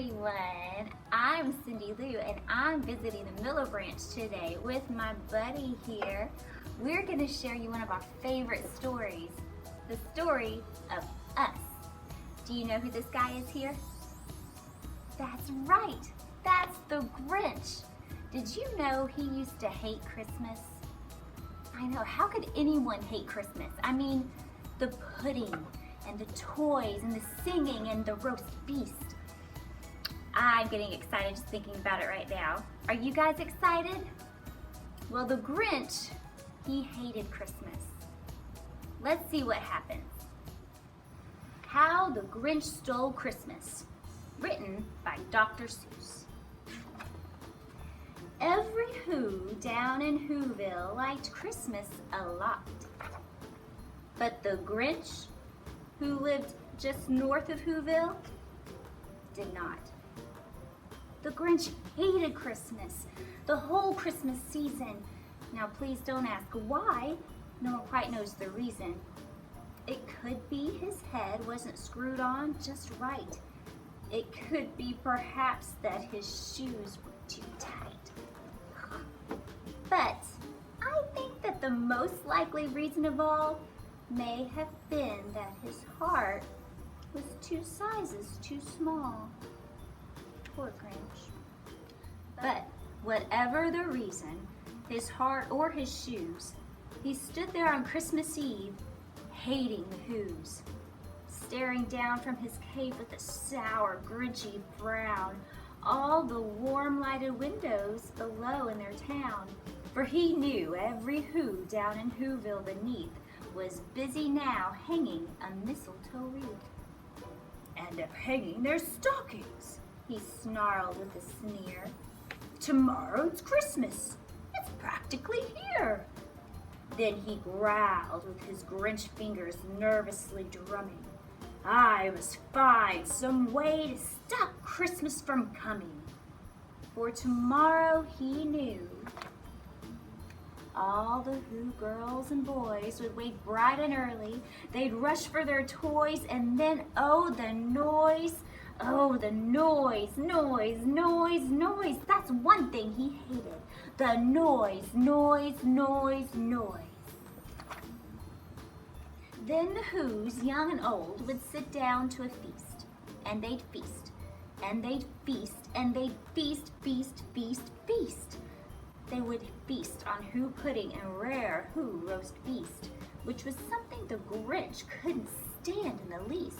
everyone, I'm Cindy Lou and I'm visiting the Miller Branch today with my buddy here. We're going to share you one of our favorite stories, the story of us. Do you know who this guy is here? That's right, that's the Grinch. Did you know he used to hate Christmas? I know, how could anyone hate Christmas? I mean, the pudding and the toys and the singing and the roast beast. I'm getting excited just thinking about it right now. Are you guys excited? Well, the Grinch, he hated Christmas. Let's see what happens. How the Grinch Stole Christmas, written by Dr. Seuss. Every Who down in Whoville liked Christmas a lot. But the Grinch, who lived just north of Whoville, did not. The Grinch hated Christmas, the whole Christmas season. Now please don't ask why, no one quite knows the reason. It could be his head wasn't screwed on just right. It could be perhaps that his shoes were too tight. But I think that the most likely reason of all may have been that his heart was 2 sizes too small. Poor Grinch. But whatever the reason, his heart or his shoes, he stood there on Christmas Eve, hating the Whos, staring down from his cave with a sour, Grinchy frown, all the warm lighted windows below in their town. For he knew every Who down in Whoville beneath was busy now hanging a mistletoe wreath. And of hanging their stockings, he snarled with a sneer. Tomorrow's Christmas. It's practically here. Then he growled with his Grinch fingers nervously drumming. I must find some way to stop Christmas from coming. For tomorrow he knew all the Who girls and boys would wake bright and early. They'd rush for their toys and then, oh, the noise. Oh, the noise, noise, noise, noise. That's one thing he hated. The noise, noise, noise, noise. Then the Whos, young and old, would sit down to a feast. And they'd feast. And they'd feast. And they'd feast, feast, feast, feast. They would feast on Who pudding and rare Who roast beast, which was something the Grinch couldn't stand in the least.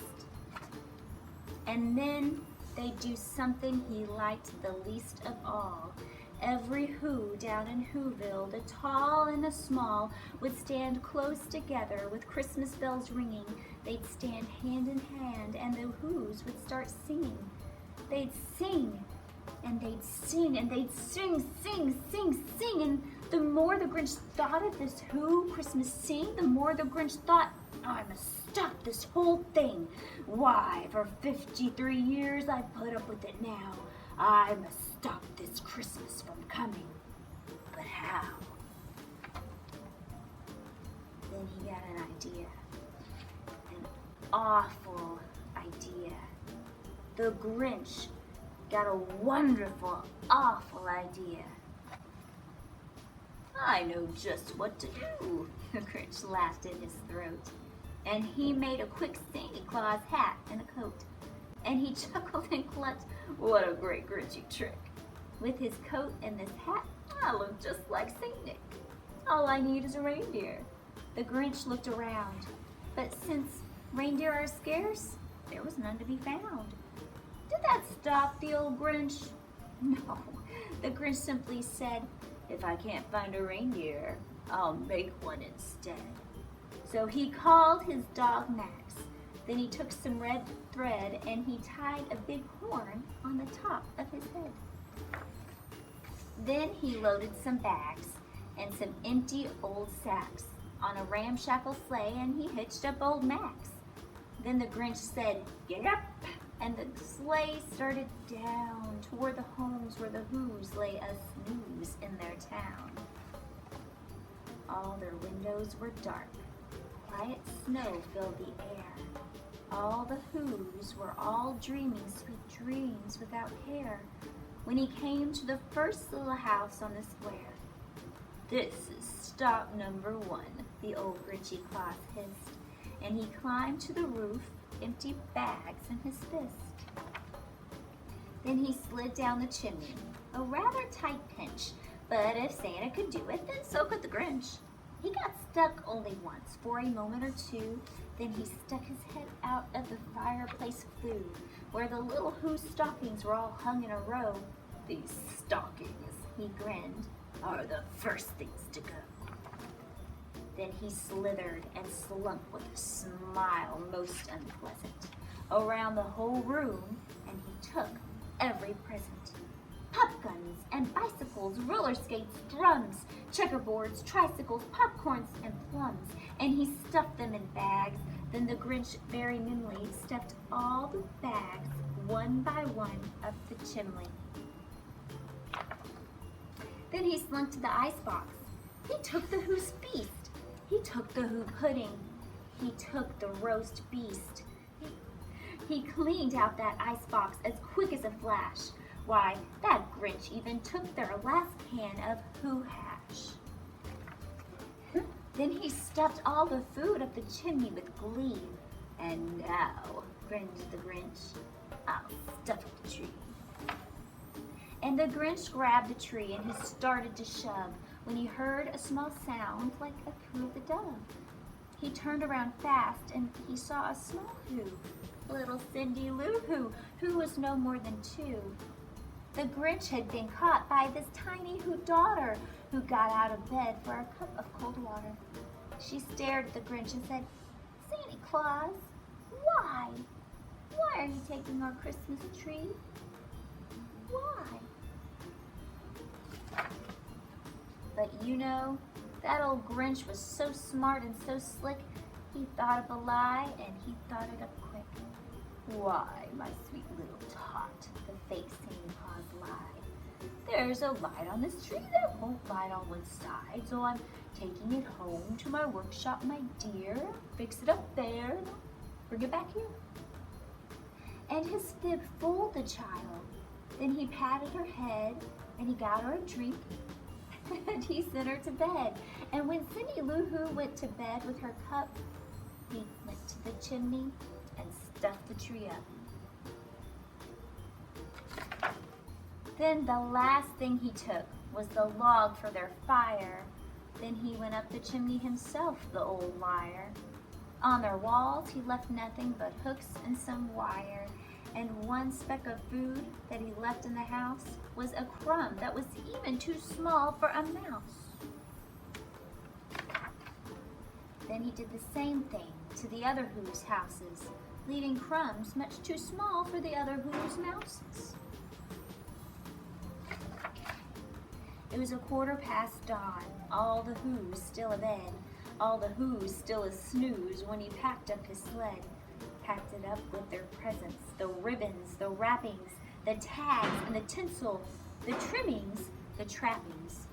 And then they'd do something he liked the least of all. Every Who down in Whoville, the tall and the small, would stand close together with Christmas bells ringing. They'd stand hand in hand and the Whos would start singing. They'd sing and they'd sing and they'd sing, sing, sing, sing. And the more the Grinch thought of this Who Christmas sing, the more the Grinch thought, I must stop this whole thing. Why, for 53 years I've put up with it now. I must stop this Christmas from coming. But how? Then he got an idea. An awful idea. The Grinch got a wonderful, awful idea. I know just what to do, the Grinch laughed in his throat. And he made a quick Santa Claus hat and a coat. And he chuckled and clucked, what a great Grinchy trick. With his coat and this hat, I look just like Saint Nick. All I need is a reindeer. The Grinch looked around, but since reindeer are scarce, there was none to be found. Did that stop the old Grinch? No, the Grinch simply said, if I can't find a reindeer, I'll make one instead. So he called his dog Max. Then he took some red thread and he tied a big horn on the top of his head. Then he loaded some bags and some empty old sacks on a ramshackle sleigh and he hitched up old Max. Then the Grinch said, get up! And the sleigh started down toward the homes where the Whos lay a snooze in their town. All their windows were dark. Quiet snow filled the air. All the Whos were all dreaming sweet dreams without care when he came to the first little house on the square. "This is stop number 1, the old Grinchy Claus hissed, and he climbed to the roof, empty bags in his fist. Then he slid down the chimney, a rather tight pinch, but if Santa could do it, then so could the Grinch. He got stuck only once, for a moment or two, then he stuck his head out of the fireplace flue, where the little Who's stockings were all hung in a row. "These stockings," he grinned, "are the first things to go." Then he slithered and slunk with a smile most unpleasant around the whole room, and he took every present. Pop guns and bicycles, roller skates, drums, checkerboards, tricycles, popcorns, and plums, and he stuffed them in bags. Then the Grinch very nimbly stuffed all the bags one by one up the chimney. Then he slunk to the icebox. He took the Who's feast. He took the Who pudding. He took the roast beast. He cleaned out that icebox as quick as a flash. Why, that Grinch even took their last can of Who hash. Then he stuffed all the food up the chimney with glee. "And now," grinned the Grinch, "I'll stuff the tree." And the Grinch grabbed the tree and he started to shove when he heard a small sound like a coo of a dove. He turned around fast and he saw a small Who, little Cindy Lou Who was no more than 2. The Grinch had been caught by this tiny Who daughter who got out of bed for a cup of cold water. She stared at the Grinch and said, "Santa Claus, why? Why are you taking our Christmas tree? Why?" But you know, that old Grinch was so smart and so slick, he thought up a lie and he thought it up quick. "Why, my sweet little tot," the fake Santa Claus lied, "there's a light on this tree that won't light on one side, so I'm taking it home to my workshop, my dear. Fix it up there and I'll bring it back here." And his fib fooled the child. Then he patted her head and he got her a drink and he sent her to bed. And when Cindy Lou Who went to bed with her cup, he went to the chimney and stuffed the tree up. Then the last thing he took was the log for their fire. Then he went up the chimney himself, the old liar. On their walls he left nothing but hooks and some wire, and one speck of food that he left in the house was a crumb that was even too small for a mouse. Then he did the same thing to the other Who's houses, leaving crumbs much too small for the other Who's mouses. It was 1/4 dawn, all the Who's still abed, all the Who's still a snooze when he packed up his sled. Packed it up with their presents, the ribbons, the wrappings, the tags and the tinsel, the trimmings, the trappings.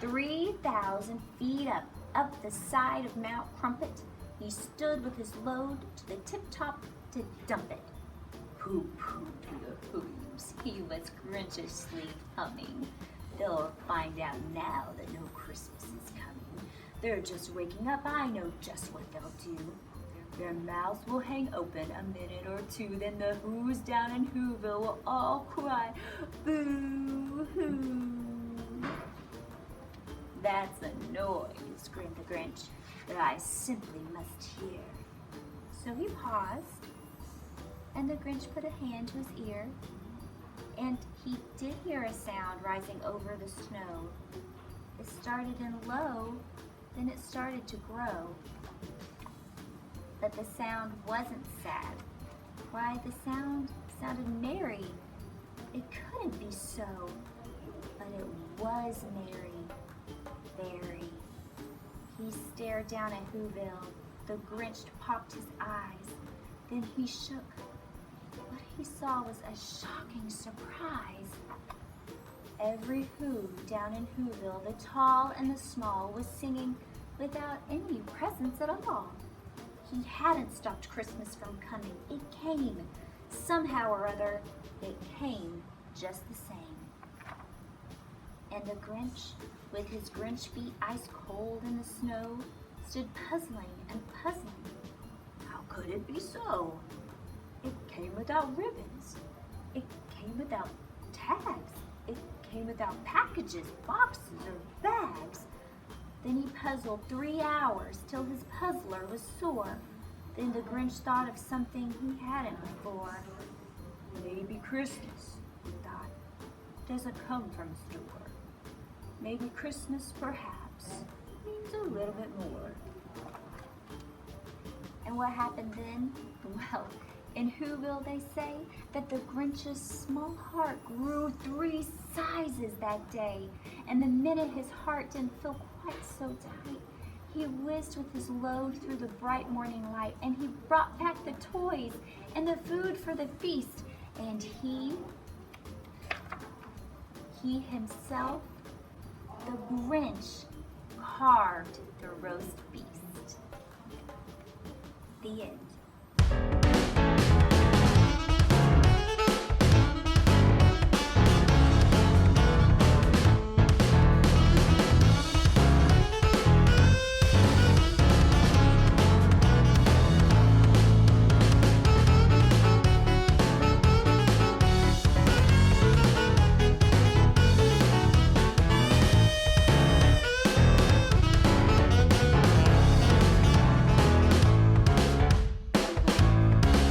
3,000 feet up the side of Mount Crumpet, he stood with his load to the tip-top to dump it. Pooh-pooh to the Who's, he was grinchishly humming. "They'll find out now that no Christmas is coming. They're just waking up, I know just what they'll do. Their mouths will hang open a minute or two, then the Who's down in Whoville will all cry, boo-hoo." "That's a noise," grinned the Grinch, "that I simply must hear." So he paused, and the Grinch put a hand to his ear, and he did hear a sound rising over the snow. It started in low, then it started to grow. But the sound wasn't sad. Why, the sound sounded merry. It couldn't be so, but it was merry, very. He stared down at Whoville. The Grinch popped his eyes. Then he shook. What he saw was a shocking surprise. Every Who down in Whoville, the tall and the small, was singing without any presents at all. He hadn't stopped Christmas from coming. It came. Somehow or other, it came just the same. And the Grinch, with his Grinch feet ice cold in the snow, stood puzzling and puzzling. How could it be so? It came without ribbons. It came without tags. It came without packages, boxes, or bags. Then he puzzled 3 hours till his puzzler was sore. Then the Grinch thought of something he hadn't before. Maybe Christmas, he thought, doesn't come from a store. Maybe Christmas, perhaps, means a little bit more. And what happened then? Well, in Whoville they say that the Grinch's small heart grew 3 sizes that day. And the minute his heart didn't feel quite so tight, he whizzed with his load through the bright morning light, and he brought back the toys and the food for the feast. And he himself, the Grinch, carved the roast beast. The end.